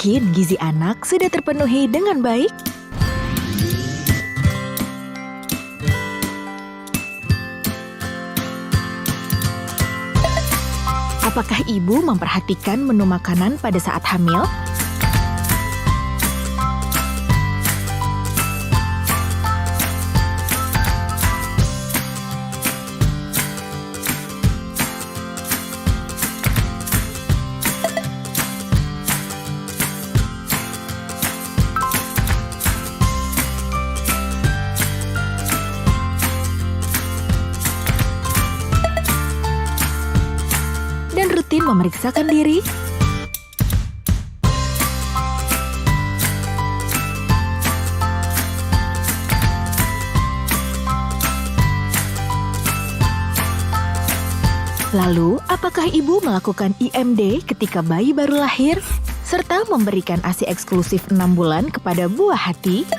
yakin gizi anak sudah terpenuhi dengan baik? Apakah ibu memperhatikan menu makanan pada saat hamil? Dan rutin memeriksakan diri? Lalu, apakah ibu melakukan IMD ketika bayi baru lahir? Serta memberikan ASI eksklusif 6 bulan kepada buah hati?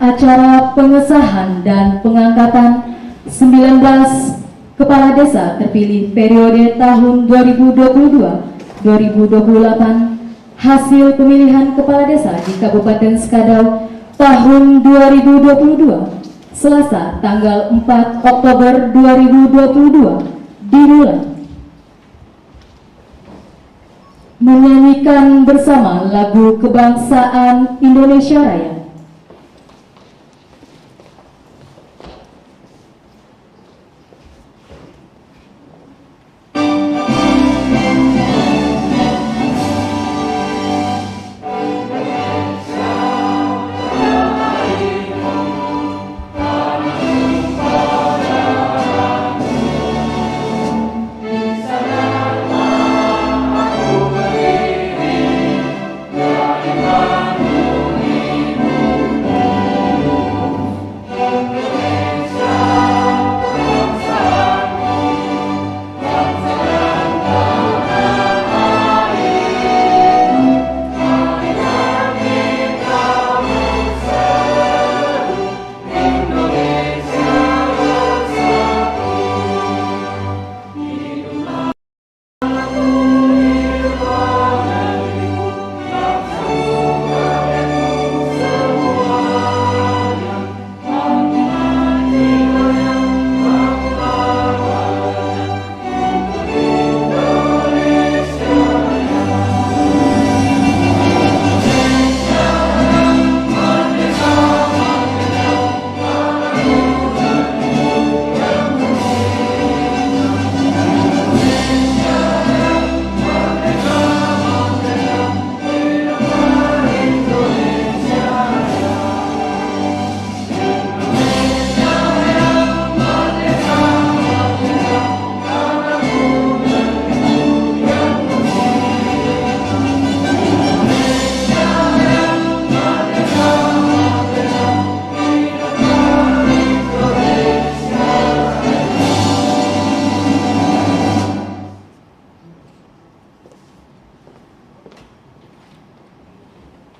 Acara pengesahan dan pengangkatan 19 Kepala Desa terpilih periode tahun 2022-2028 hasil pemilihan Kepala Desa di Kabupaten Sekadau tahun 2022 Selasa tanggal 4 Oktober 2022 dimulai. Menyanyikan bersama lagu kebangsaan Indonesia Raya.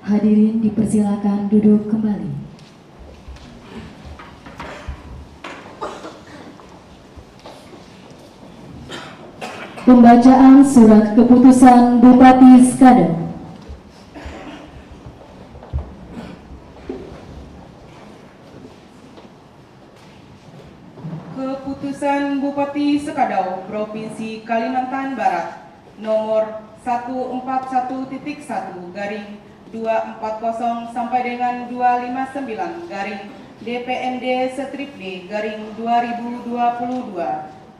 Hadirin dipersilakan duduk kembali. Pembacaan surat keputusan Bupati Sekadau. Keputusan Bupati Sekadau, Provinsi Kalimantan Barat, nomor 141.1 garing 240 sampai dengan 259 garing DPMD strip D garing 2022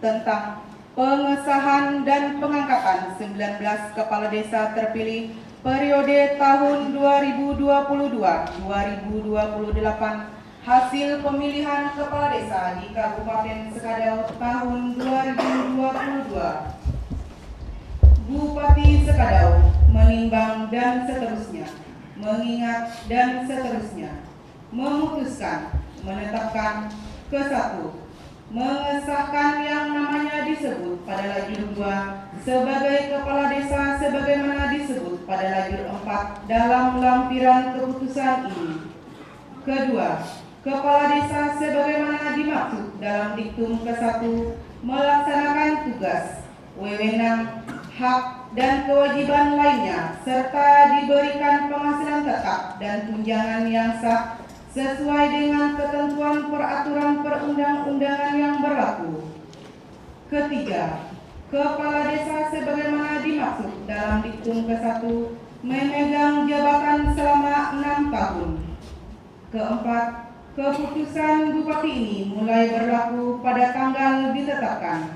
tentang pengesahan dan pengangkatan 19 Kepala Desa terpilih periode tahun 2022-2028 hasil pemilihan Kepala Desa di Kabupaten Sekadau tahun 2022. Bupati Sekadau menimbang dan seterusnya, mengingat dan seterusnya, memutuskan menetapkan ke-1, mengesahkan yang namanya disebut pada lajur 2 sebagai kepala desa sebagaimana disebut pada lajur 4 dalam lampiran keputusan ini. Kedua, kepala desa sebagaimana dimaksud dalam diktum ke-1 melaksanakan tugas, wewenang, hak, dan kewajiban lainnya serta diberikan penghasilan tetap dan tunjangan yang sah sesuai dengan ketentuan peraturan perundang-undangan yang berlaku. Ketiga, kepala desa sebagaimana dimaksud dalam diktum ke-1 memegang jabatan selama 6 tahun. Keempat, keputusan Bupati ini mulai berlaku pada tanggal ditetapkan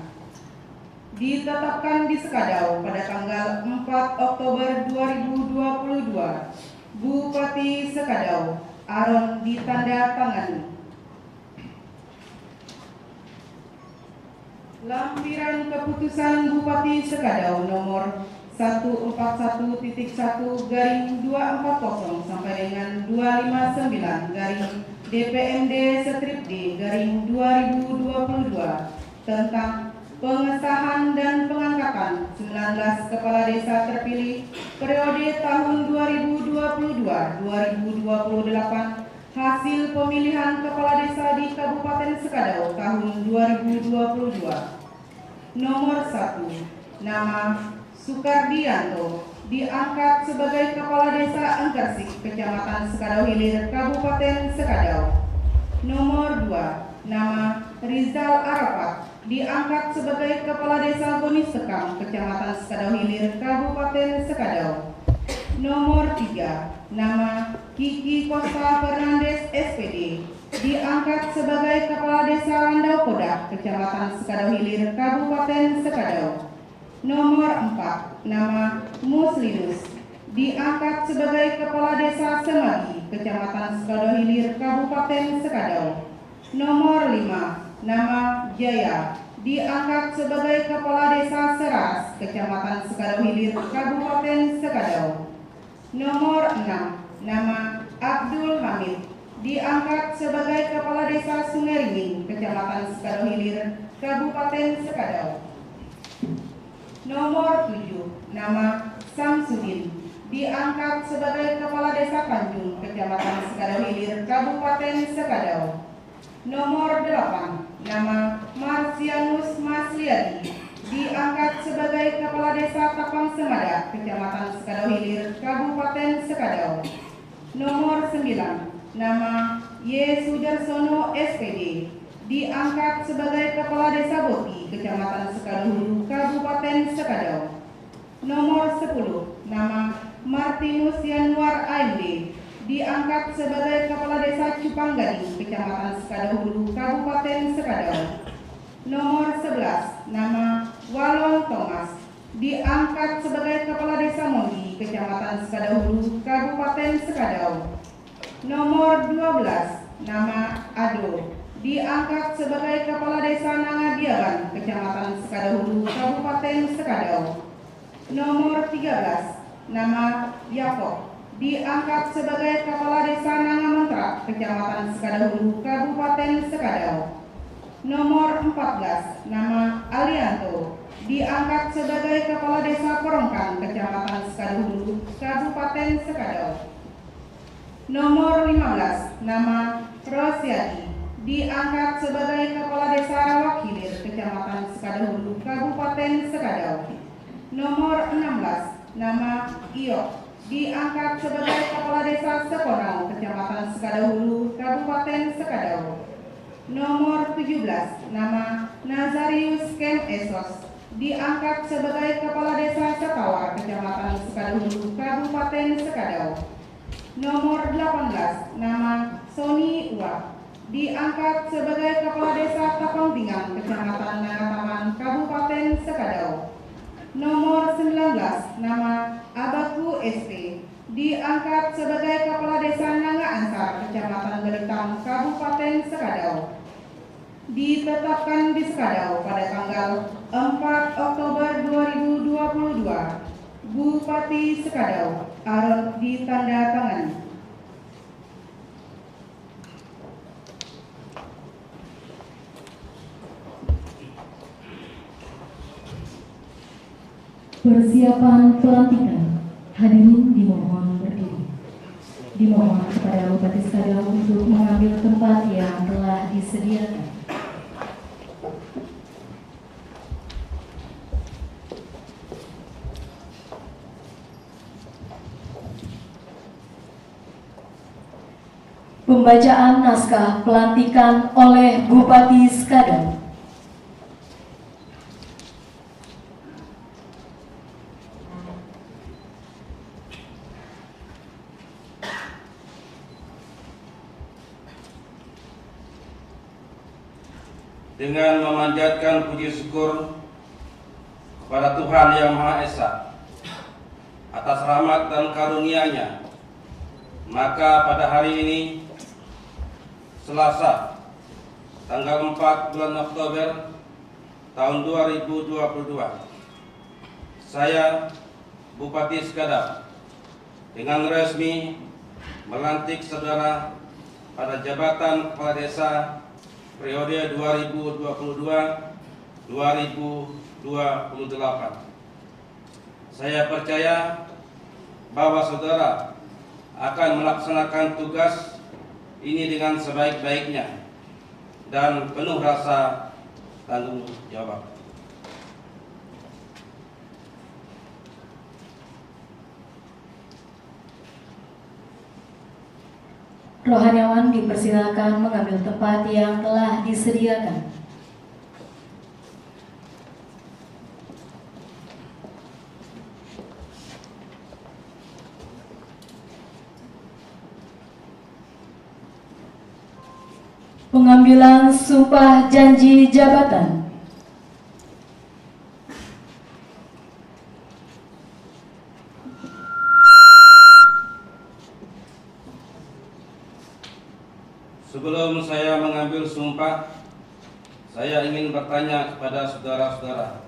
di Sekadau pada tanggal 4 Oktober 2022. Bupati Sekadau, Aron ditandatangani. Lampiran keputusan Bupati Sekadau nomor 141.1/240 sampai dengan 259/DPMD/D/2022 tentang pengesahan dan pengangkatan 19 kepala desa terpilih periode tahun 2022-2028 hasil pemilihan kepala desa di Kabupaten Sekadau tahun 2022. Nomor 1, nama Sukardianto diangkat sebagai kepala desa Engkersik, Kecamatan Sekadau Hilir, Kabupaten Sekadau. Nomor 2, nama Rizal Arafat diangkat sebagai kepala desa Gonis Tekam, Kecamatan Sekadau Hilir, Kabupaten Sekadau. Nomor 3, nama Kiki Costa Fernandes SPD diangkat sebagai kepala desa Landau Kodah, Kecamatan Sekadau Hilir, Kabupaten Sekadau. Nomor 4, nama Muslinus diangkat sebagai kepala desa Semagi, Kecamatan Sekadau Hilir, Kabupaten Sekadau. Nomor 5, nama Jaya diangkat sebagai kepala desa Seras, Kecamatan Sekadau Hilir, Kabupaten Sekadau. Nomor 6, nama Abdul Hamid diangkat sebagai kepala desa Sungeringin, Kecamatan Sekadau Hilir, Kabupaten Sekadau. Nomor 7, nama Samsudin diangkat sebagai kepala desa Tanjung, Kecamatan Sekadau Hilir, Kabupaten Sekadau. Nomor 8, nama Marsianus Masliadi diangkat sebagai kepala desa Tapang Semada, Kecamatan Sekadau Hilir, Kabupaten Sekadau. Nomor 9, nama Y. Sudarsono SPD diangkat sebagai kepala desa Boti, Kecamatan Sekadau Hulu, Kabupaten Sekadau. Nomor 10, nama Martinus Yanuar AMD diangkat sebagai kepala desa Cupanggading, Kecamatan Sekadau Hulu, Kabupaten Sekadau. Nomor 11, nama Walon Thomas diangkat sebagai kepala desa Mondi, Kecamatan Sekadau Hulu, Kabupaten Sekadau. Nomor 12, nama Ado diangkat sebagai kepala desa Nangadiaban, Kecamatan Sekadau Hulu, Kabupaten Sekadau. Nomor 13, nama Yakob diangkat sebagai kepala desa Nangamentrak, Kecamatan Sekadau Hulu, Kabupaten Sekadau. Nomor 14, nama Alianto diangkat sebagai kepala desa Korongkan, Kecamatan Sekadau Hulu, Kabupaten Sekadau. Nomor 15, nama Rosyadi diangkat sebagai kepala desa Rawak Hilir, Kecamatan Sekadau Hulu, Kabupaten Sekadau. Nomor 16, nama Iok diangkat sebagai kepala desa Sekonau, Kecamatan Sekadau Hulu, Kabupaten Sekadau. Nomor 17, nama Nazarius Ken Esos diangkat sebagai kepala desa Setawar, Kecamatan Sekadau Hulu, Kabupaten Sekadau. Nomor 18, nama Sony Uwak diangkat sebagai kepala desa Tapang Bingang, Kecamatan Nangataman, Kabupaten Sekadau. Nomor 19, nama Abaku SP diangkat sebagai kepala desa Nanga Ansar, Kecamatan Gelitang, Kabupaten Sekadau. Ditetapkan di Sekadau pada tanggal 4 Oktober 2022. Bupati Sekadau, Aron ditandatangani. Persiapan pelantikan. Hadirin dimohon berdiri. Dimohon kepada Bupati Skadau untuk mengambil tempat yang telah disediakan. Pembacaan naskah pelantikan oleh Bupati Skadau. Dengan memanjatkan puji syukur kepada Tuhan Yang Maha Esa atas rahmat dan karunia-Nya, maka pada hari ini, Selasa, tanggal 4 bulan Oktober tahun 2022, saya, Bupati Skadau, dengan resmi melantik saudara pada jabatan Kepala Desa periode 2022-2028. Saya percaya bahwa saudara akan melaksanakan tugas ini dengan sebaik-baiknya dan penuh rasa tanggung jawab. Rohaniawan dipersilakan mengambil tempat yang telah disediakan. Pengambilan sumpah janji jabatan. Sebelum saya mengambil sumpah, saya ingin bertanya kepada saudara-saudara.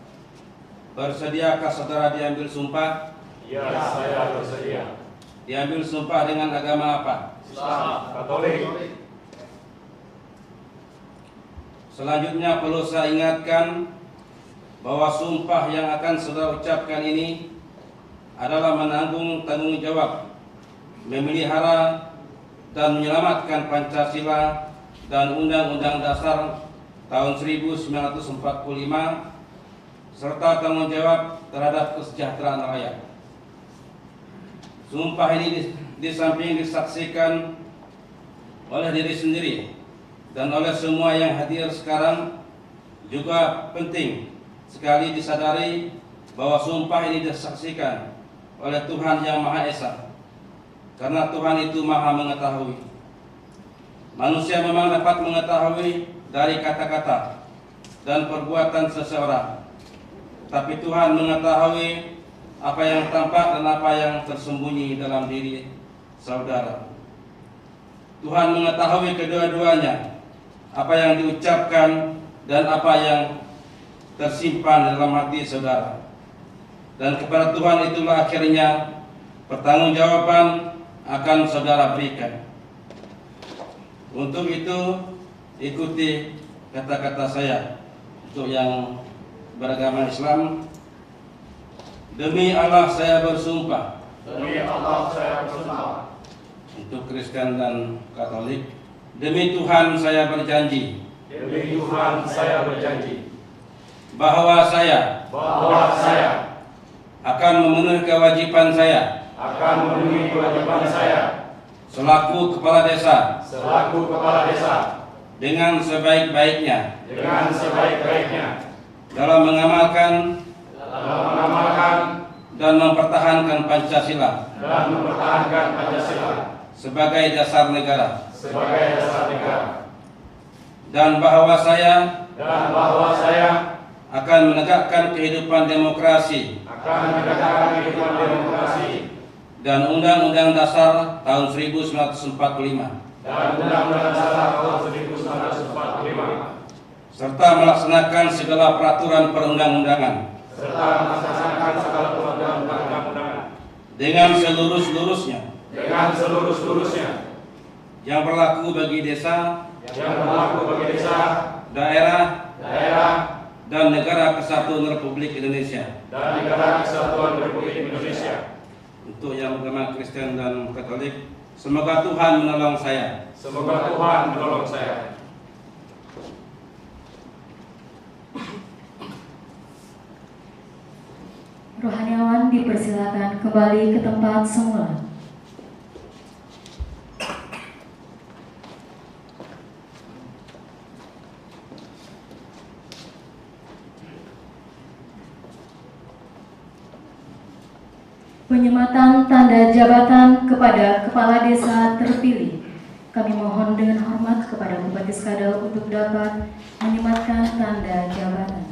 Bersediakah saudara diambil sumpah? Ya, saya bersedia. Diambil sumpah dengan agama apa? Islam, Katolik. Selanjutnya perlu saya ingatkan bahwa sumpah yang akan saudara ucapkan ini adalah menanggung tanggung jawab memelihara dan menyelamatkan Pancasila dan Undang-Undang Dasar tahun 1945 serta tanggung jawab terhadap kesejahteraan rakyat. Sumpah ini di samping disaksikan oleh diri sendiri dan oleh semua yang hadir sekarang, juga penting sekali disadari bahwa sumpah ini disaksikan oleh Tuhan Yang Maha Esa. Karena Tuhan itu Maha mengetahui. Manusia memang dapat mengetahui dari kata-kata dan perbuatan seseorang, tapi Tuhan mengetahui apa yang tampak dan apa yang tersembunyi dalam diri saudara. Tuhan mengetahui kedua-duanya, apa yang diucapkan dan apa yang tersimpan dalam hati saudara. Dan kepada Tuhan itulah akhirnya pertanggungjawaban akan saudara berikan. Untuk itu, ikuti kata-kata saya. Untuk yang beragama Islam, demi Allah saya bersumpah. Demi Allah saya bersumpah. Untuk Kristen dan Katolik, demi Tuhan saya berjanji. Demi Tuhan saya berjanji. Bahwa saya akan memenuhi kewajiban saya selaku kepala desa dengan sebaik-baiknya dalam mengamalkan dan mempertahankan Pancasila sebagai dasar negara, dan bahwa saya akan menegakkan kehidupan demokrasi dan Undang-Undang Dasar tahun 1945 serta melaksanakan segala peraturan perundang-undangan dengan seluruh-seluruhnya yang berlaku bagi desa, daerah, dan Negara Kesatuan Republik Indonesia. dan Negara Kesatuan Republik Indonesia. Untuk yang beragama Kristen dan Katolik, semoga Tuhan menolong saya. Semoga Tuhan menolong saya. Rohaniawan dipersilakan kembali ke tempat semula. Penyematan tanda jabatan kepada Kepala Desa terpilih. Kami mohon dengan hormat kepada Bupati Skadal untuk dapat menyematkan tanda jabatan.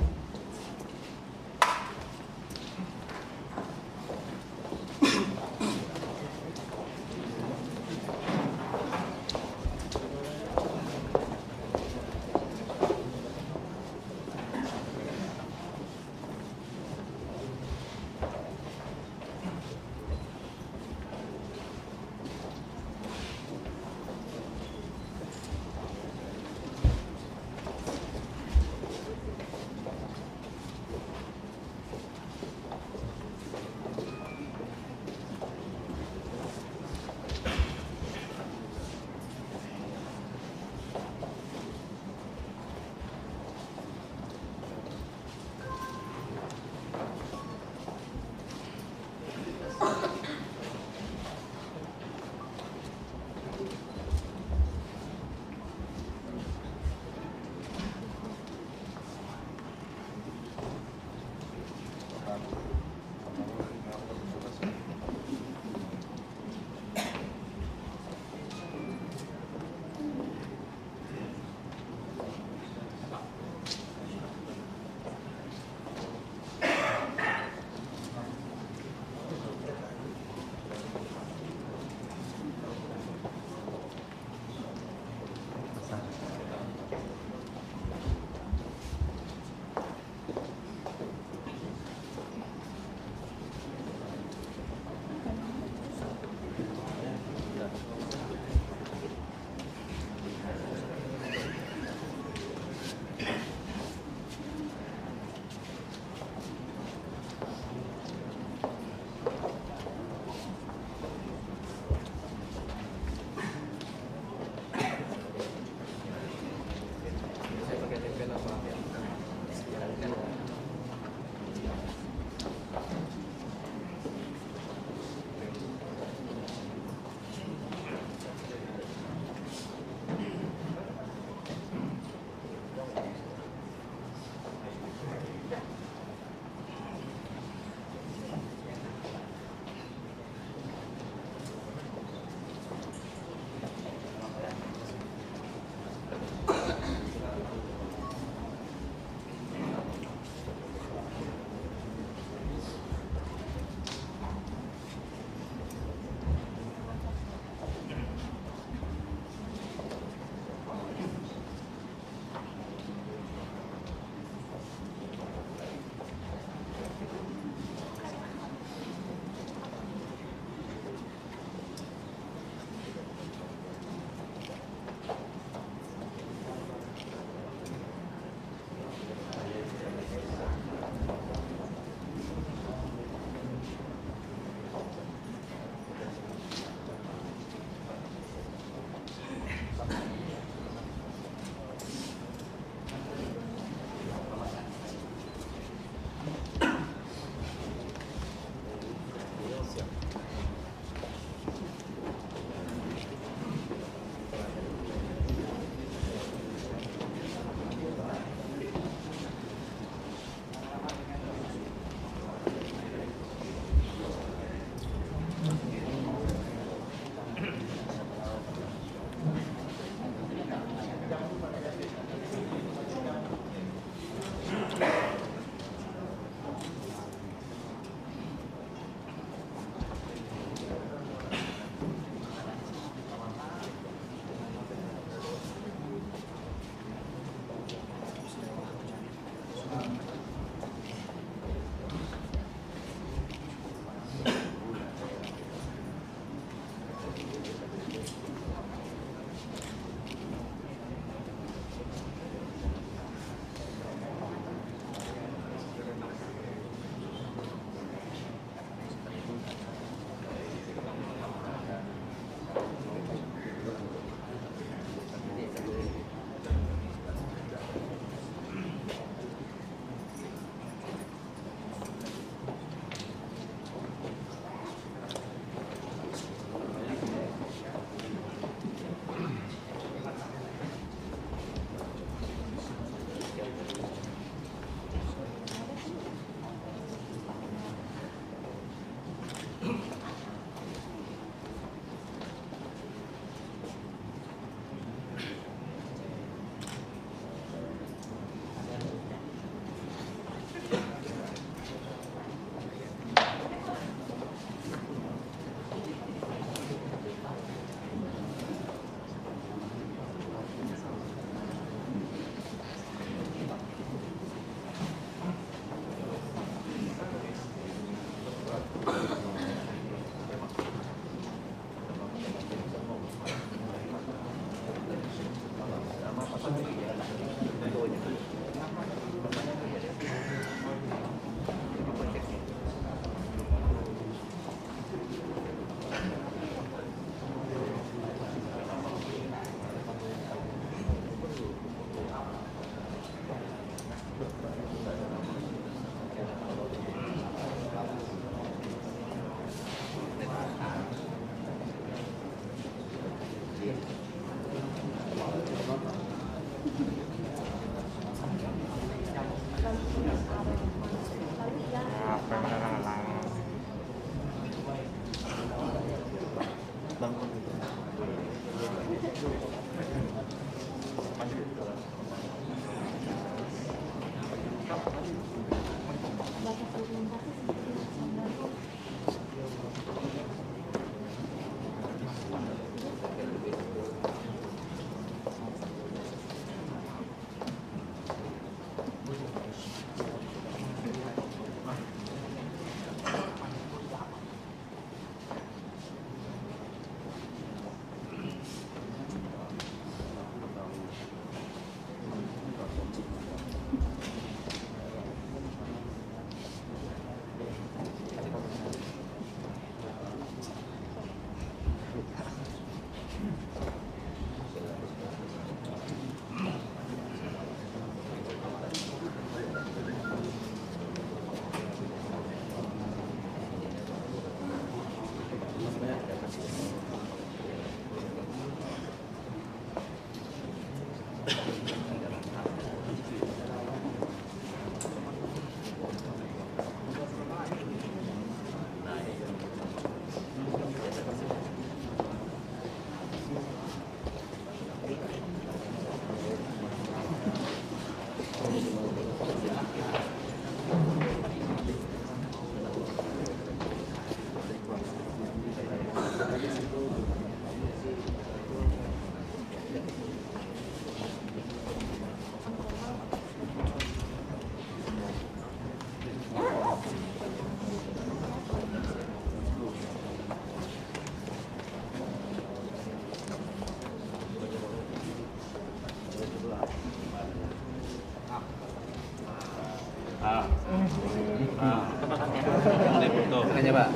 Makanya Pak.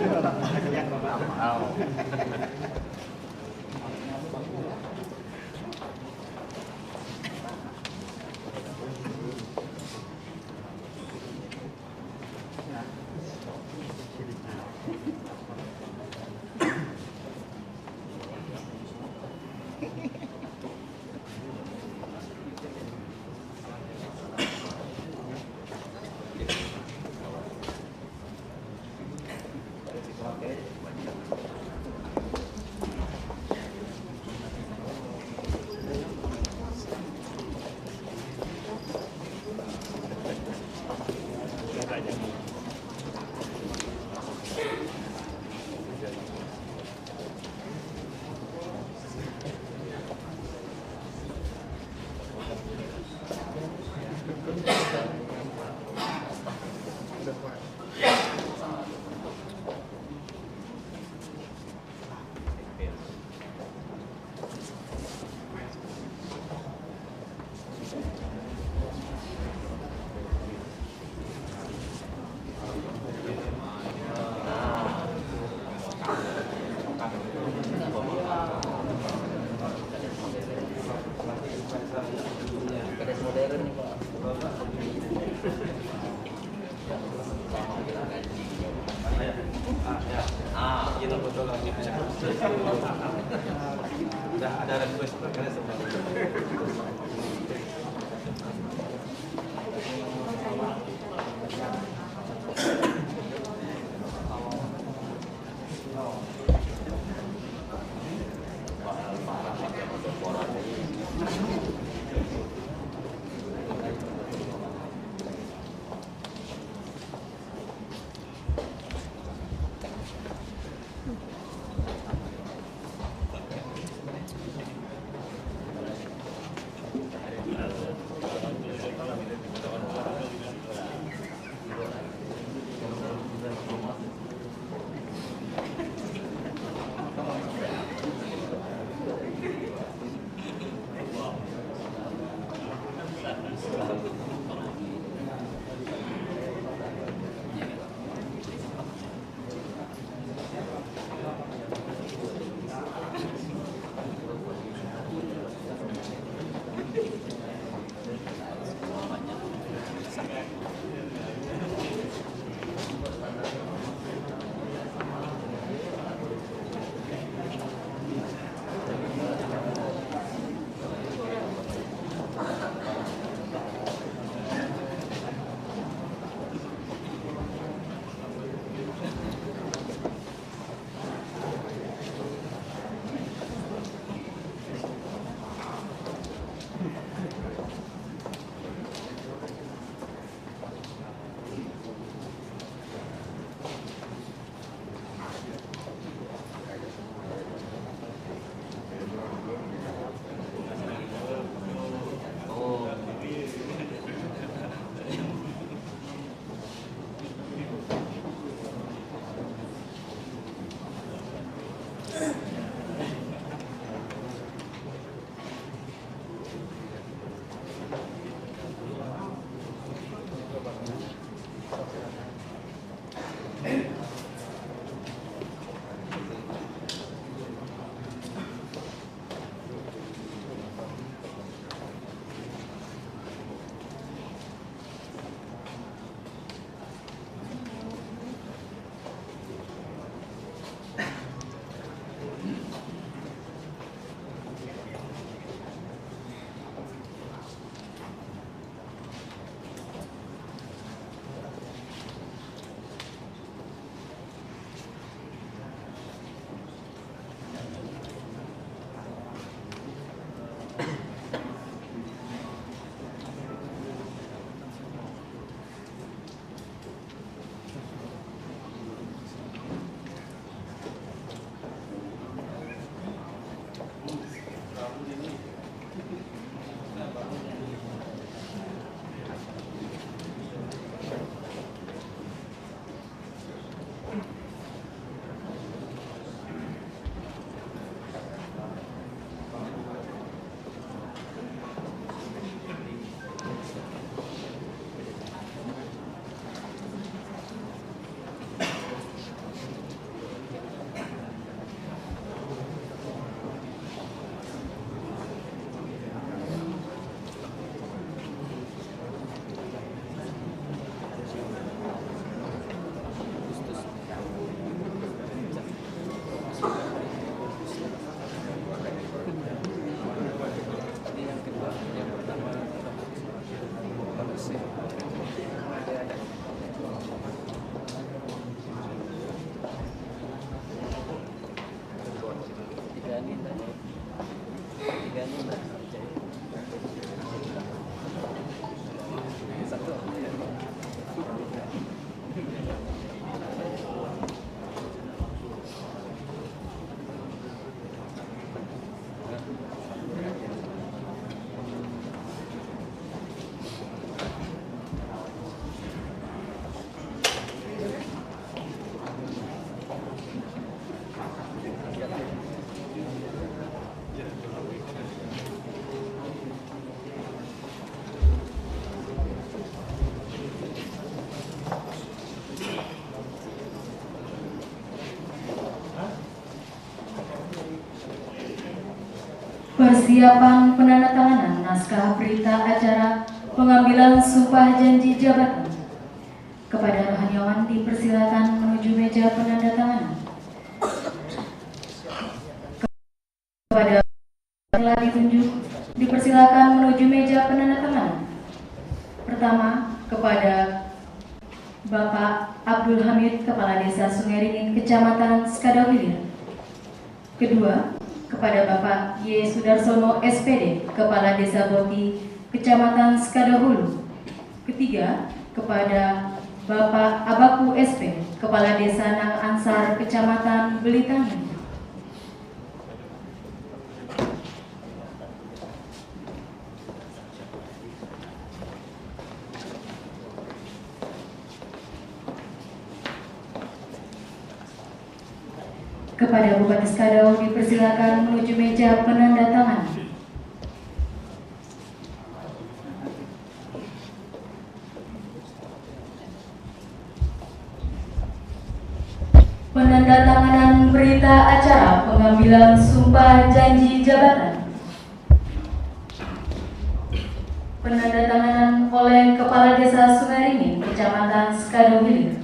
Udah ada request Persiapan penandatanganan naskah berita acara pengambilan sumpah janji jabatan. Kepada rohaniawan dipersilakan menuju meja penandatanganan. Kepada telah ditunjuk dipersilakan menuju meja penandatanganan. Pertama, kepada Bapak Abdul Hamid, Kepala Desa Sungai Ringin, Kecamatan Skadau Hilir. Kedua, kepada Bapak Y. Sudarsono SPD, Kepala Desa Boti, Kecamatan Skadau Hulu. Ketiga, kepada Bapak Abaku SP, Kepala Desa Nang Ansar, Kecamatan Belitangin. Kepada Bupati Skadau dipersilakan menuju meja penandatanganan. Penandatanganan berita acara pengambilan sumpah janji jabatan. Penandatanganan oleh Kepala Desa Sungai Ringin, Kecamatan Skadau Hilir.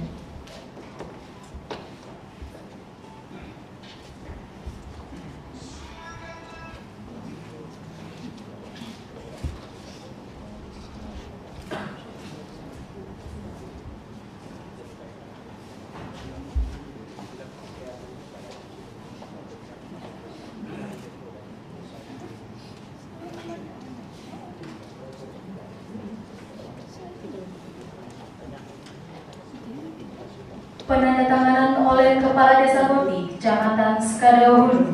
Penandatanganan oleh Kepala Desa Boti, Kecamatan Skadau Hulu.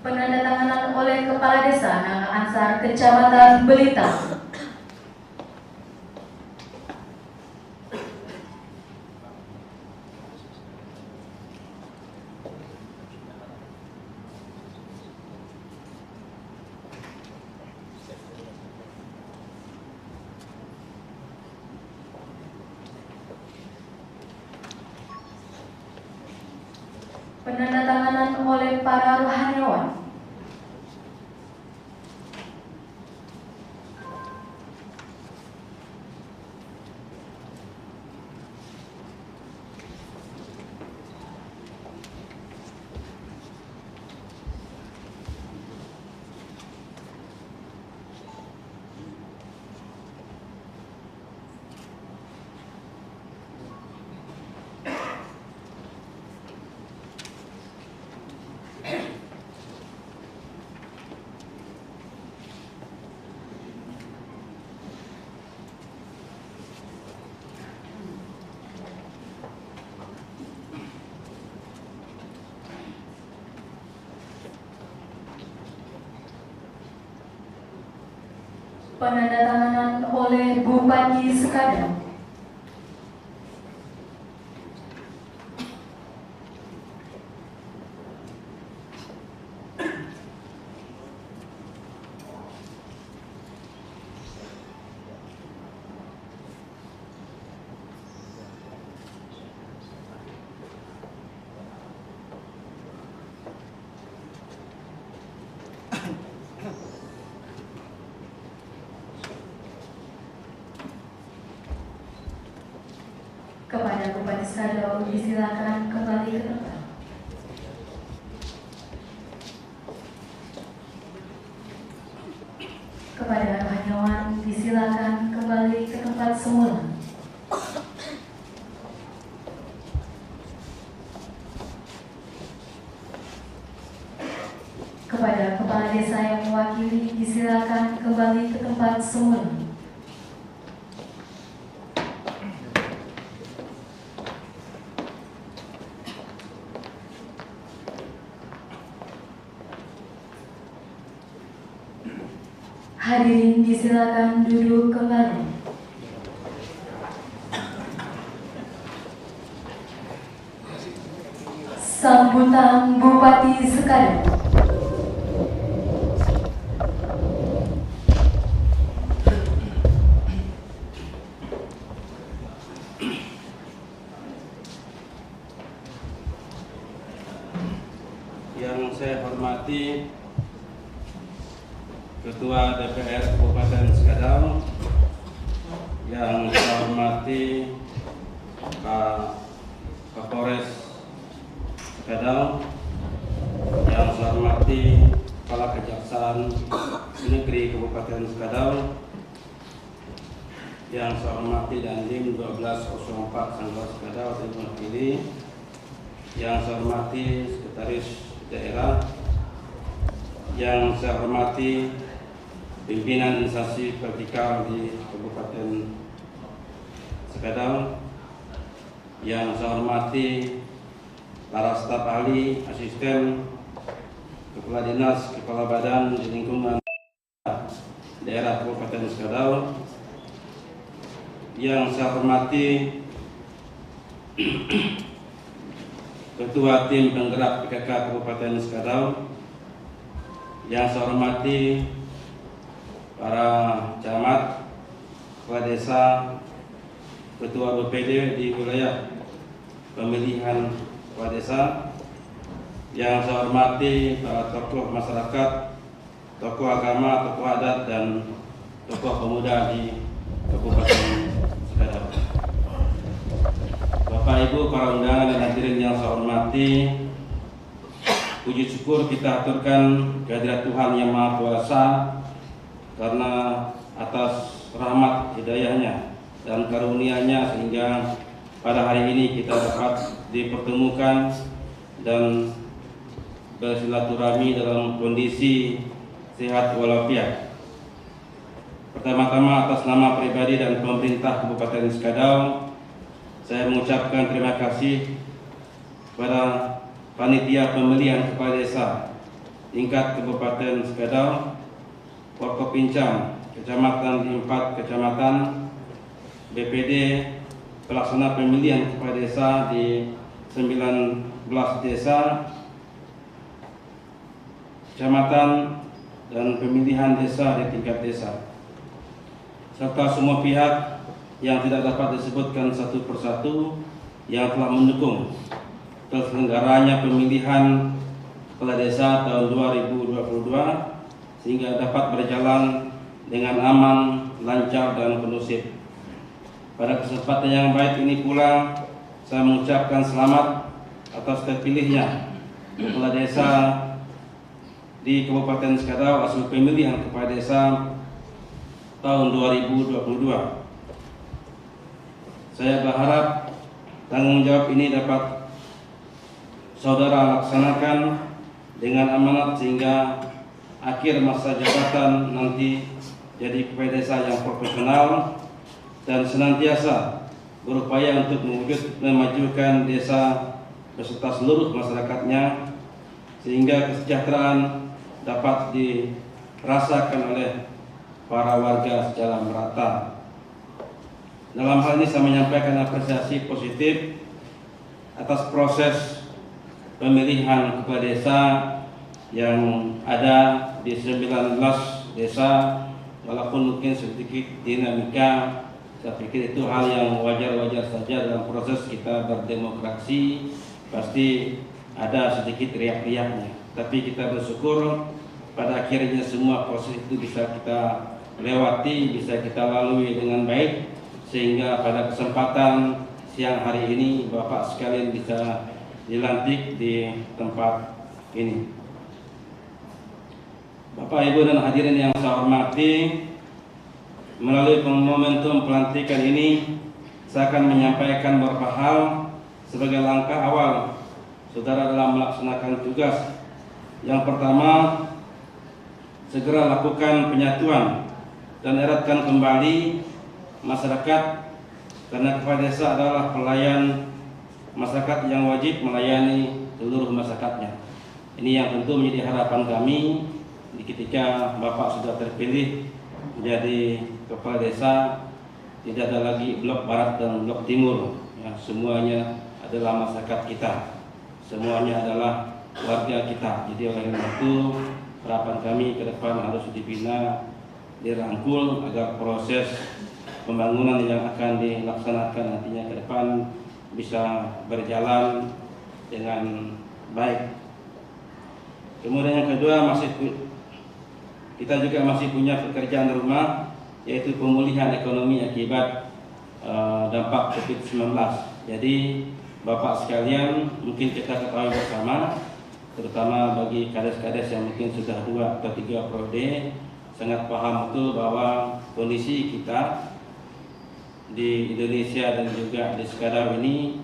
Penandatanganan oleh Kepala Desa Nang Ansar, Kecamatan Belitang. Penandatanganan oleh para rohaniawan. Penandatanganan oleh Bupati Skadau. Kepada Bupati Skadau disilakan kembali ke tempat. Kepada rohaniawan disilakan kembali ke tempat semula. Kepada kepala desa yang mewakili disilakan kembali ke tempat semula. Hadirin disilakan duduk kembali. Sambutan Bupati Sekadau. Yang saya hormati Ketua DPR Kabupaten Sekadau, yang saya hormati Pak Kapolres Sekadau, yang saya hormati Kepala Kejaksaan Negeri Kabupaten Sekadau, yang saya hormati Dandim 1204 Sanggar Sekadau terpilih, yang saya hormati Sekretaris Daerah, yang saya hormati pimpinan instansi vertikal di Kabupaten Sekadau, yang saya hormati para staf ahli, asisten, kepala dinas, kepala badan di lingkungan daerah Kabupaten Sekadau, yang saya hormati Ketua Tim Penggerak PKK Kabupaten Sekadau, yang saya hormati para camat, kepala desa, ketua BPD di wilayah pemilihan kepala desa, yang saya hormati para tokoh masyarakat, tokoh agama, tokoh adat, dan tokoh pemuda di Kabupaten Sekadau. Bapak Ibu, para undangan dan hadirin yang saya hormati, puji syukur kita aturkan kehadirat Tuhan Yang Maha Kuasa karena atas rahmat hidayahnya dan karunia-Nya sehingga pada hari ini kita dapat dipertemukan dan bersilaturahmi dalam kondisi sehat walafiat. Pertama-tama atas nama pribadi dan pemerintah Kabupaten Sekadau, saya mengucapkan terima kasih kepada Panitia Pemilihan Kepala Desa tingkat Kabupaten Sekadau, Forkopincam, Kecamatan di 4 kecamatan, BPD pelaksana pemilihan kepala desa di 19 desa, kecamatan, dan pemilihan desa di tingkat desa, serta semua pihak yang tidak dapat disebutkan satu persatu yang telah mendukung terselenggaranya pemilihan kepala desa tahun 2022 sehingga dapat berjalan dengan aman, lancar, dan kondusif. Pada kesempatan yang baik ini pula saya mengucapkan selamat atas terpilihnya kepala desa di Kabupaten Sekadau hasil pemilihan kepala desa tahun 2022. Saya berharap tanggung jawab ini dapat saudara laksanakan dengan amanat sehingga akhir masa jabatan nanti jadi kepala desa yang profesional dan senantiasa berupaya untuk memajukan desa beserta seluruh masyarakatnya sehingga kesejahteraan dapat dirasakan oleh para warga secara merata. Dalam hal ini saya menyampaikan apresiasi positif atas proses pemilihan kepala desa yang ada di 19 desa, walaupun mungkin sedikit dinamika. Saya pikir itu hal yang wajar-wajar saja dalam proses kita berdemokrasi, pasti ada sedikit riak-riaknya. Tapi kita bersyukur pada akhirnya semua proses itu bisa kita lewati, bisa kita lalui dengan baik, sehingga pada kesempatan siang hari ini Bapak sekalian bisa dilantik di tempat ini. Bapak, Ibu, dan hadirin yang saya hormati, melalui momentum pelantikan ini, saya akan menyampaikan beberapa hal sebagai langkah awal saudara dalam melaksanakan tugas. Yang pertama, segera lakukan penyatuan dan eratkan kembali masyarakat, karena kepala desa adalah pelayan masyarakat yang wajib melayani seluruh masyarakatnya. Ini yang tentu menjadi harapan kami ketika Bapak sudah terpilih menjadi kepala desa. Tidak ada lagi blok barat dan blok timur, ya, semuanya adalah masyarakat kita, semuanya adalah warga kita. Jadi oleh karena itu harapan kami ke depan harus dibina, dirangkul agar proses pembangunan yang akan dilaksanakan nantinya ke depan bisa berjalan dengan baik. Kemudian yang kedua, kita juga masih punya pekerjaan rumah, yaitu pemulihan ekonomi akibat dampak COVID-19. Jadi Bapak sekalian, mungkin kita ketahui bersama, terutama bagi kades-kades yang mungkin sudah 2 atau 3 periode, sangat paham betul bahwa kondisi kita di Indonesia dan juga di Sekadau ini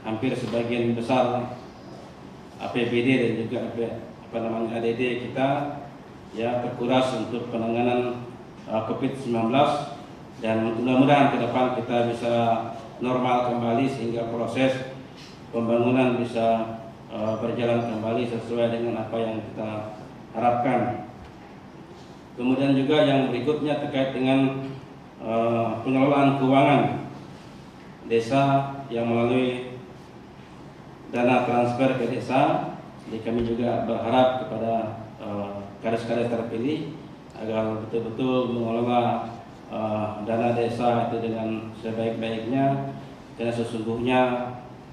hampir sebagian besar APBD dan juga ADD kita ya terkuras untuk penanganan COVID-19, dan mudah-mudahan ke depan kita bisa normal kembali sehingga proses pembangunan bisa berjalan kembali sesuai dengan apa yang kita harapkan. Kemudian juga yang berikutnya terkait dengan pengelolaan keuangan desa yang melalui dana transfer ke desa. Jadi kami juga berharap kepada kades-kades terpilih agar betul-betul mengelola dana desa itu dengan sebaik-baiknya, karena sesungguhnya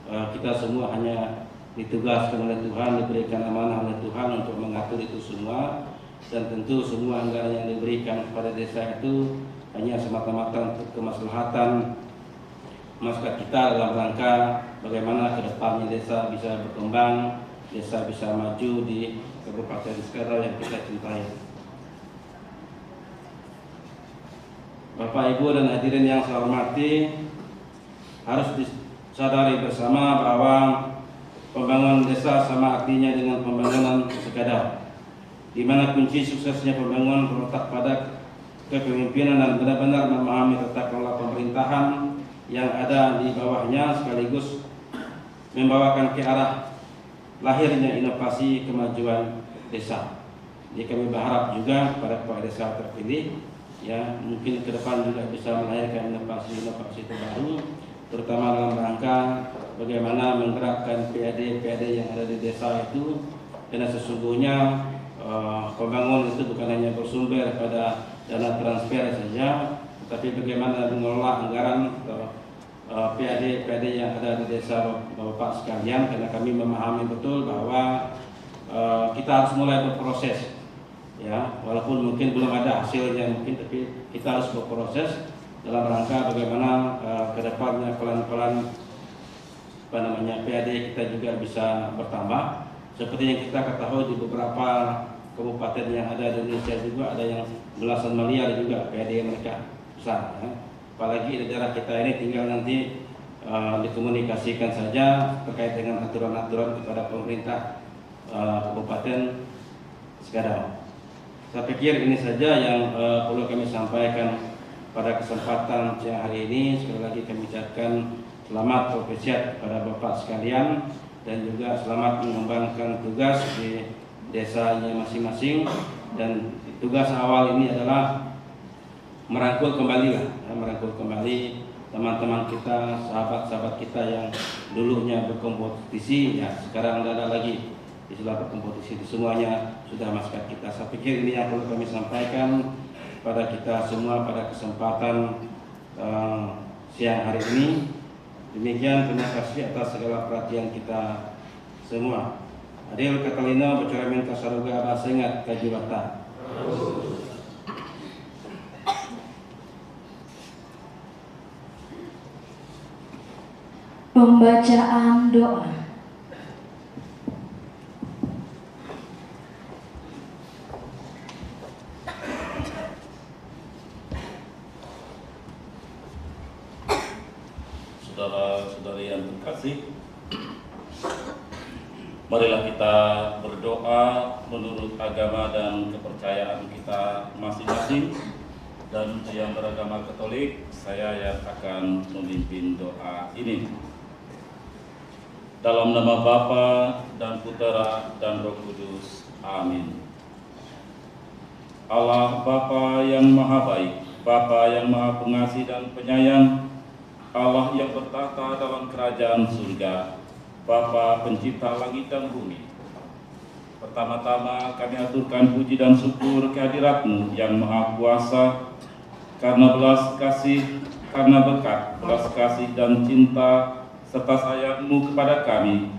kita semua hanya ditugaskan oleh Tuhan, diberikan amanah oleh Tuhan untuk mengatur itu semua, dan tentu semua anggaran yang diberikan kepada desa itu hanya semata-mata untuk kemaslahatan masyarakat kita dalam rangka bagaimana ke depannya desa bisa berkembang, desa bisa maju di Kabupaten Sekadau yang kita cintai. Bapak, Ibu, dan hadirin yang saya hormati, harus disadari bersama bahwa pembangunan desa sama artinya dengan pembangunan Sekadau, di mana kunci suksesnya pembangunan terletak pada kepemimpinan dan benar-benar memahami tata kelola pemerintahan yang ada di bawahnya, sekaligus membawakan ke arah lahirnya inovasi kemajuan desa. Jadi kami berharap juga pada kepala desa terpilih, ya mungkin ke depan juga bisa melahirkan inovasi terbaru, terutama dalam rangka bagaimana menggerakkan PAD yang ada di desa itu, karena sesungguhnya pembangunan itu bukan hanya bersumber pada dana transfer saja, tetapi bagaimana mengelola anggaran PAD yang ada di desa Bapak sekalian, karena kami memahami betul bahwa kita harus mulai berproses. Ya, walaupun mungkin belum ada hasilnya mungkin, tapi kita harus berproses dalam rangka bagaimana ke depannya pelan-pelan PAD kita juga bisa bertambah. Seperti yang kita ketahui di beberapa kabupaten yang ada di Indonesia juga ada yang belasan miliar juga PAD mereka besar. Ya. Apalagi di daerah kita ini tinggal nanti dikomunikasikan saja terkait dengan aturan-aturan kepada pemerintah Kabupaten Sekadau. Saya pikir ini saja yang perlu kami sampaikan pada kesempatan siang hari ini. Sekali lagi kami ucapkan selamat berkegiatan kepada Bapak sekalian, dan juga selamat mengembangkan tugas di desanya masing-masing. Dan tugas awal ini adalah merangkul kembali teman-teman kita, sahabat-sahabat kita yang dulunya berkompetisi, ya sekarang tidak ada lagi istilah berkompetisi, semuanya sudah masyarakat kita. Saya pikir ini yang perlu kami sampaikan pada kita semua pada kesempatan siang hari ini. Demikian, terima kasih atas segala perhatian kita semua. Adil Katalino Bocaramin Kasaruga Basengat Kajibata. Pembacaan doa. kasih. Marilah kita berdoa menurut agama dan kepercayaan kita masing-masing. Dan untuk yang beragama Katolik, saya yang akan memimpin doa ini. Dalam nama Bapa dan Putera dan Roh Kudus. Amin. Allah Bapa yang Maha Baik, Bapa yang Maha Pengasih dan Penyayang, Allah yang bertata dalam kerajaan surga, Bapa pencipta langit dan bumi. Pertama-tama kami aturkan puji dan syukur kehadirat-Mu yang Maha Kuasa, karena belas kasih, karena berkat, belas kasih dan cinta serta sayang-Mu kepada kami.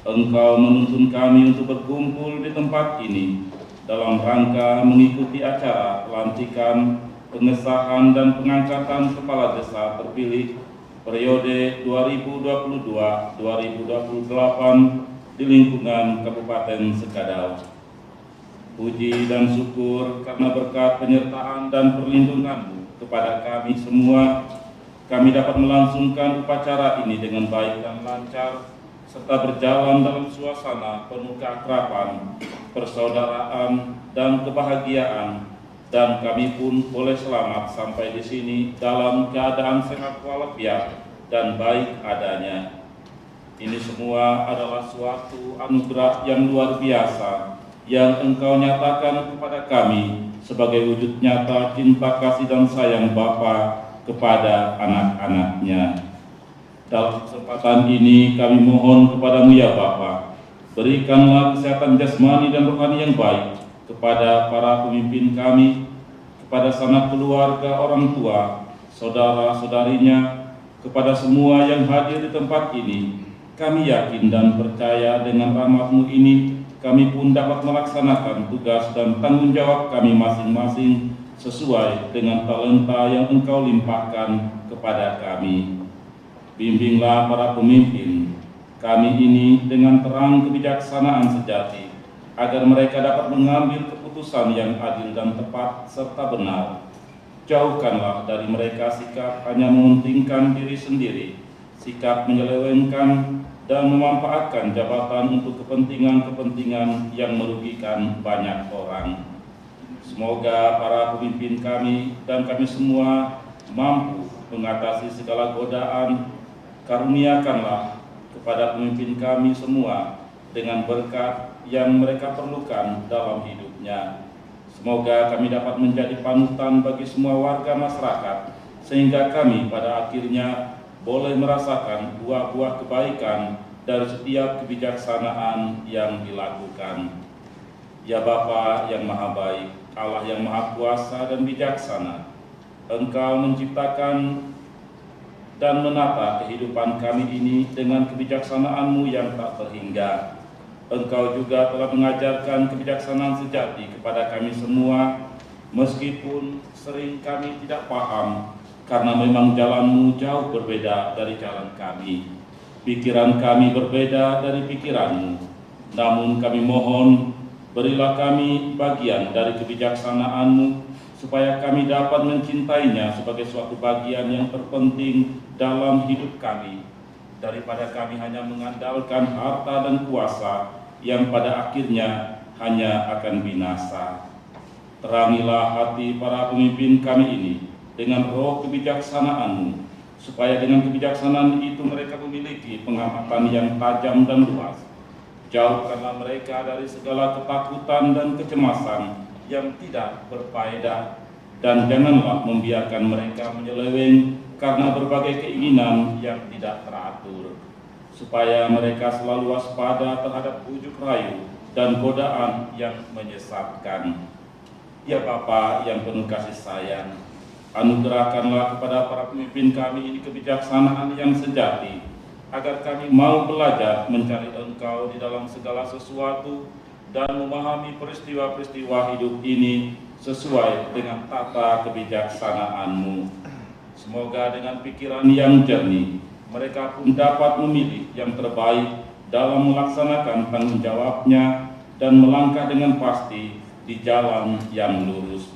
Engkau menuntun kami untuk berkumpul di tempat ini dalam rangka mengikuti acara pelantikan, pengesahan dan pengangkatan kepala desa terpilih periode 2022-2028 di lingkungan Kabupaten Sekadau. Puji dan syukur karena berkat penyertaan dan perlindungan-Mu kepada kami semua, kami dapat melangsungkan upacara ini dengan baik dan lancar, serta berjalan dalam suasana penuh keakraban, persaudaraan, dan kebahagiaan. Dan kami pun boleh selamat sampai di sini dalam keadaan sehat walafiat dan baik adanya. Ini semua adalah suatu anugerah yang luar biasa yang Engkau nyatakan kepada kami sebagai wujud nyata cinta kasih dan sayang Bapa kepada anak-anak-Nya. Dalam kesempatan ini kami mohon kepadamu ya Bapa, berikanlah kesehatan jasmani dan rohani yang baik kepada para pemimpin kami, kepada sanak keluarga, orang tua, saudara-saudarinya, kepada semua yang hadir di tempat ini. Kami yakin dan percaya dengan rahmat-Mu ini, kami pun dapat melaksanakan tugas dan tanggung jawab kami masing-masing sesuai dengan talenta yang Engkau limpahkan kepada kami. Bimbinglah para pemimpin kami ini dengan terang kebijaksanaan sejati, agar mereka dapat mengambil keputusan yang adil dan tepat serta benar. Jauhkanlah dari mereka sikap hanya mementingkan diri sendiri, sikap menyelewengkan dan memanfaatkan jabatan untuk kepentingan-kepentingan yang merugikan banyak orang. Semoga para pemimpin kami dan kami semua mampu mengatasi segala godaan. Karuniakanlah kepada pemimpin kami semua dengan berkat yang mereka perlukan dalam hidupnya. Semoga kami dapat menjadi panutan bagi semua warga masyarakat, sehingga kami pada akhirnya boleh merasakan buah-buah kebaikan dari setiap kebijaksanaan yang dilakukan. Ya Bapa yang Maha Baik, Allah yang Maha Kuasa dan bijaksana, Engkau menciptakan dan menata kehidupan kami ini dengan kebijaksanaan-Mu yang tak terhingga. Engkau juga telah mengajarkan kebijaksanaan sejati kepada kami semua, meskipun sering kami tidak paham, karena memang jalan-Mu jauh berbeda dari jalan kami. Pikiran kami berbeda dari pikiran-Mu. Namun kami mohon, berilah kami bagian dari kebijaksanaan-Mu, supaya kami dapat mencintainya sebagai suatu bagian yang terpenting dalam hidup kami, daripada kami hanya mengandalkan harta dan kuasa yang pada akhirnya hanya akan binasa. Terangilah hati para pemimpin kami ini dengan roh kebijaksanaan-Mu, supaya dengan kebijaksanaan itu mereka memiliki pengamatan yang tajam dan luas. Jauhkanlah mereka dari segala ketakutan dan kecemasan yang tidak berfaedah, dan janganlah membiarkan mereka menyeleweng karena berbagai keinginan yang tidak teratur, supaya mereka selalu waspada terhadap bujuk rayu dan godaan yang menyesatkan. Ya Bapa yang penuh kasih sayang, anugerahkanlah kepada para pemimpin kami ini kebijaksanaan yang sejati, agar kami mau belajar mencari Engkau di dalam segala sesuatu dan memahami peristiwa-peristiwa hidup ini sesuai dengan tata kebijaksanaan-Mu. Semoga dengan pikiran yang jernih, mereka pun dapat memilih yang terbaik dalam melaksanakan tanggung jawabnya dan melangkah dengan pasti di jalan yang lurus,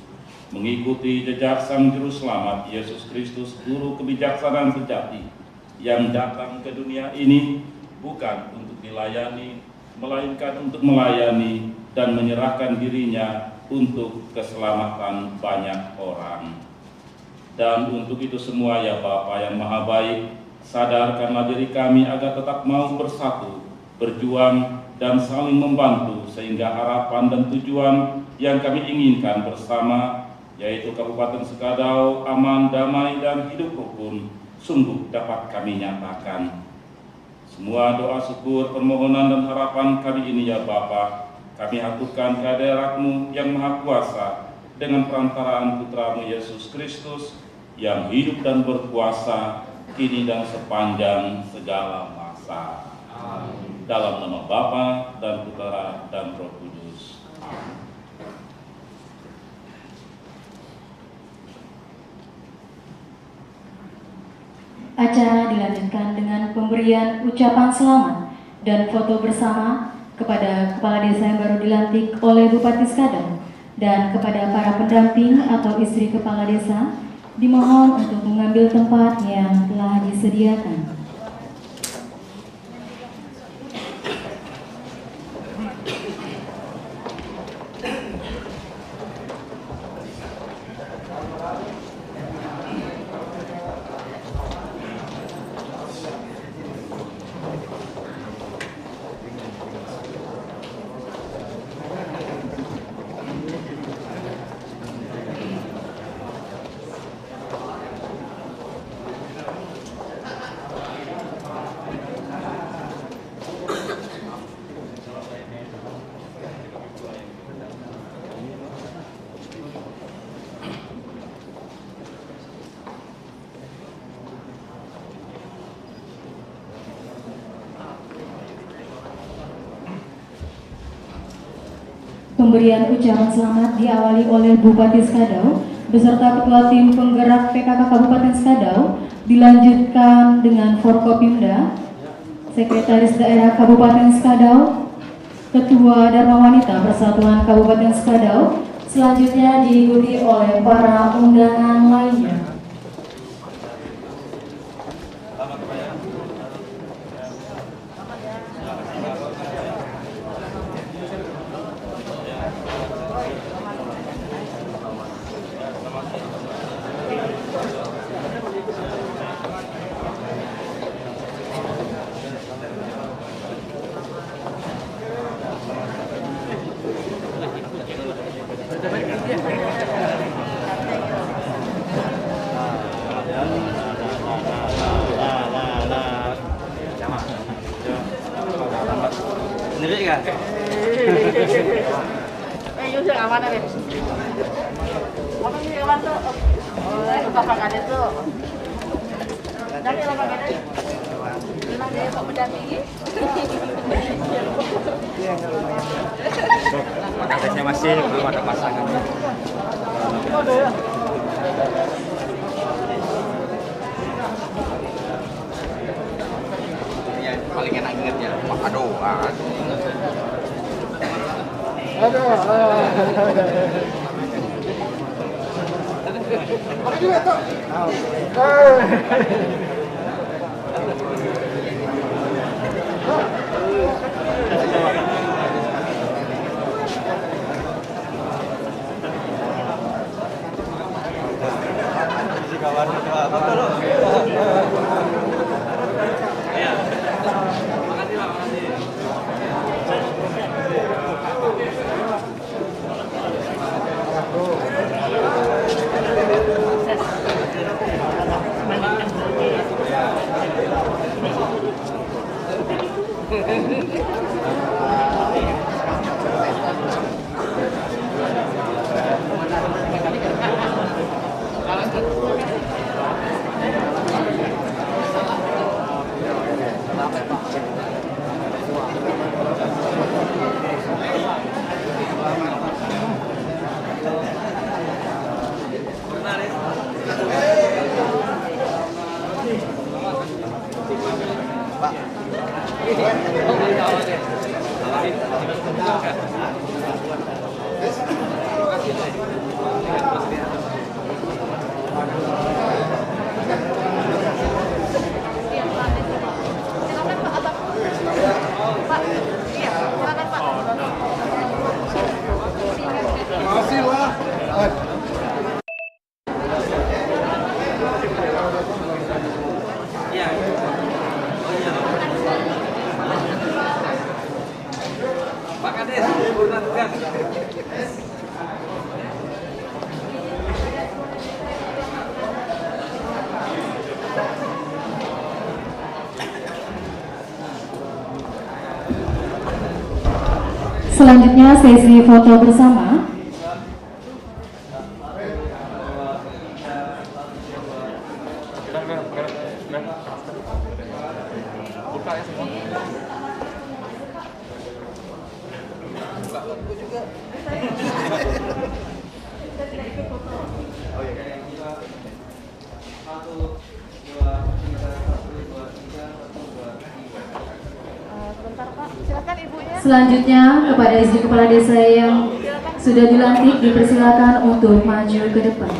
mengikuti jejak Sang Juru Selamat Yesus Kristus, Guru kebijaksanaan sejati, yang datang ke dunia ini bukan untuk dilayani, melainkan untuk melayani dan menyerahkan dirinya untuk keselamatan banyak orang. Dan untuk itu semua ya Bapa yang Maha Baik, sadarkanlah diri kami agar tetap mau bersatu, berjuang, dan saling membantu sehingga harapan dan tujuan yang kami inginkan bersama, yaitu Kabupaten Sekadau aman, damai, dan hidup rukun, sungguh dapat kami nyatakan. Semua doa syukur, permohonan, dan harapan kami ini ya Bapa, kami haturkan ke hadirat-Mu yang Maha Kuasa dengan perantaraan Putra-Mu Yesus Kristus yang hidup dan berkuasa kini dan sepanjang segala masa. Amin. Dalam nama Bapa dan Putra dan Roh Kudus. Amin. Acara dilanjutkan dengan pemberian ucapan selamat dan foto bersama kepada Kepala Desa yang baru dilantik oleh Bupati Skadau dan kepada para pendamping atau istri Kepala Desa dimohon untuk mengambil tempat yang telah disediakan. Pemberian ucapan selamat diawali oleh Bupati Skadau beserta Ketua Tim Penggerak PKK Kabupaten Skadau, dilanjutkan dengan Forkopimda, Sekretaris Daerah Kabupaten Skadau, Ketua Dharma Wanita Persatuan Kabupaten Skadau, selanjutnya diikuti oleh para undangan lainnya. Sendiri kan? Yuk yang aman nih. Apa sih aman tuh? Lupa pakai itu. Jadi lupa pakai. Memang dia kok mendampingi. Makasihnya masih belum ada pasangan. Ya paling enak ingetnya. Aduh. Pakai juga tuh. Selanjutnya sesi foto bersama. Bentar Pak, silakan ibunya. Selanjutnya kepada istri kepala desa yang sudah dilantik dipersilakan untuk maju ke depan.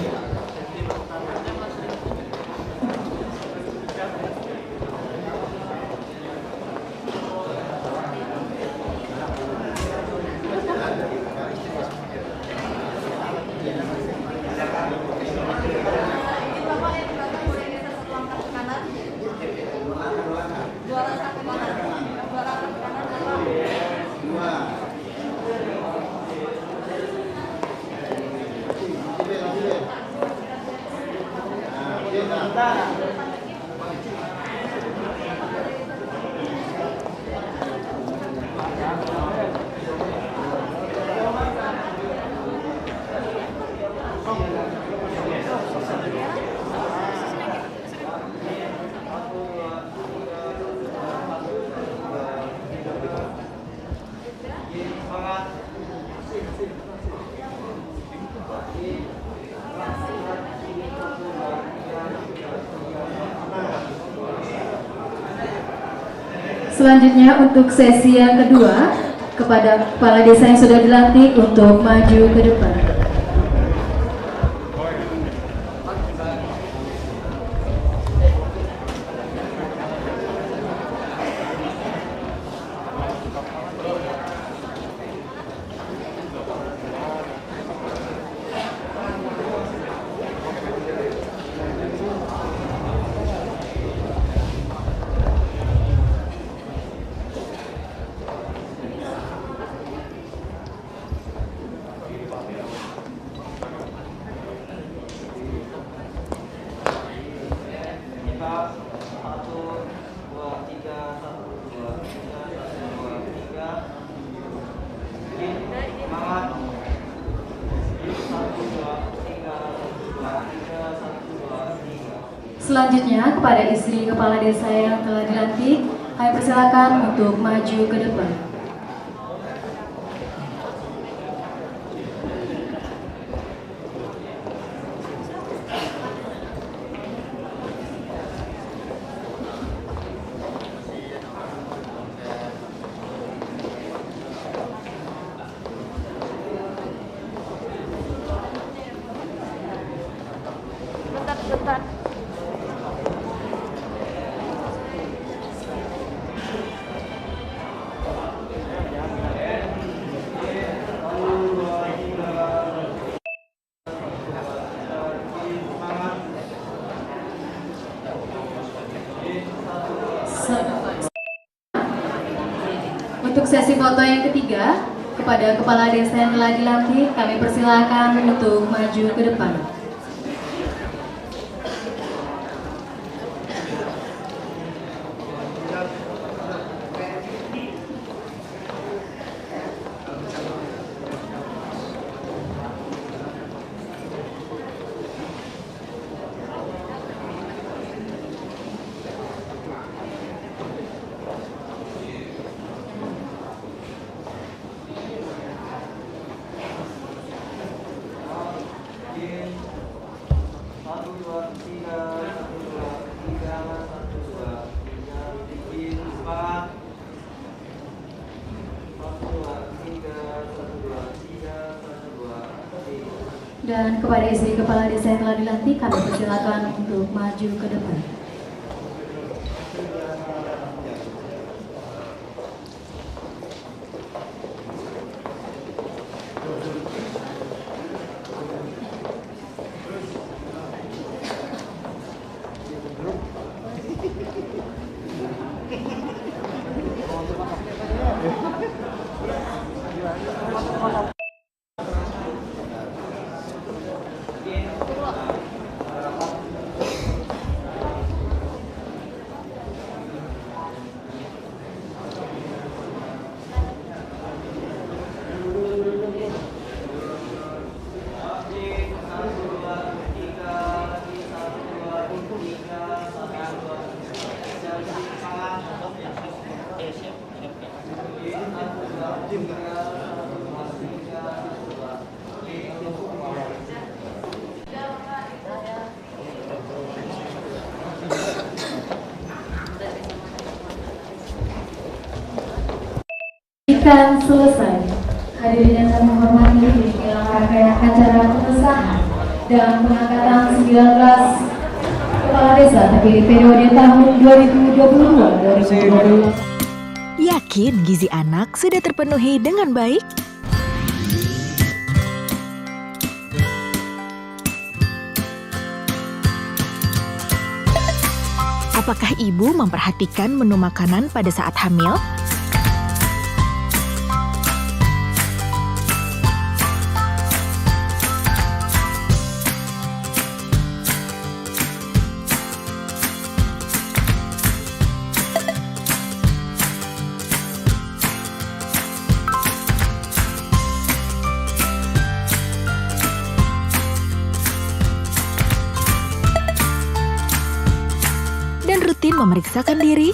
Selanjutnya untuk sesi yang kedua kepada kepala desa yang sudah dilantik untuk maju ke depan. Selanjutnya kepada istri kepala desa yang telah dilantik, kami persilakan untuk maju ke depan. Bentar. Untuk sesi foto yang ketiga, kepada kepala desa yang telah dilantik, kami persilakan untuk maju ke depan. Dan kepada istri kepala desa yang telah dilantik, kami persilakan untuk maju ke depan. disaksikan selesai. Hadirin yang kami hormati, inilah rangkaian acara pengesahan dan pengangkatan 19 kepala desa terpilih periode tahun 2022-2020. Yakin gizi anak sudah terpenuhi dengan baik? Apakah ibu memperhatikan menu makanan pada saat hamil? Dan rutin memeriksakan diri?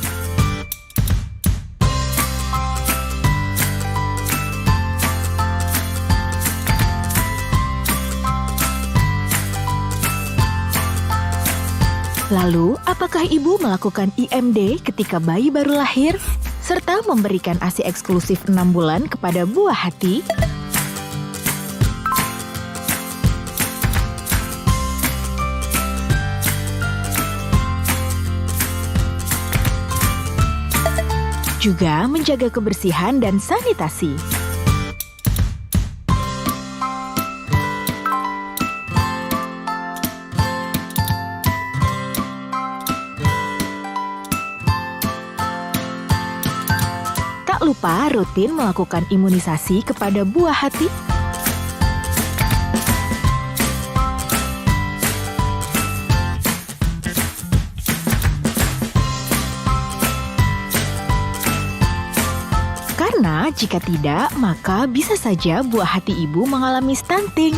Lalu, apakah ibu melakukan IMD ketika bayi baru lahir? Serta memberikan ASI eksklusif 6 bulan kepada buah hati? Juga menjaga kebersihan dan sanitasi. Tak lupa rutin melakukan imunisasi kepada buah hati. Karena jika tidak, maka bisa saja buah hati ibu mengalami stunting.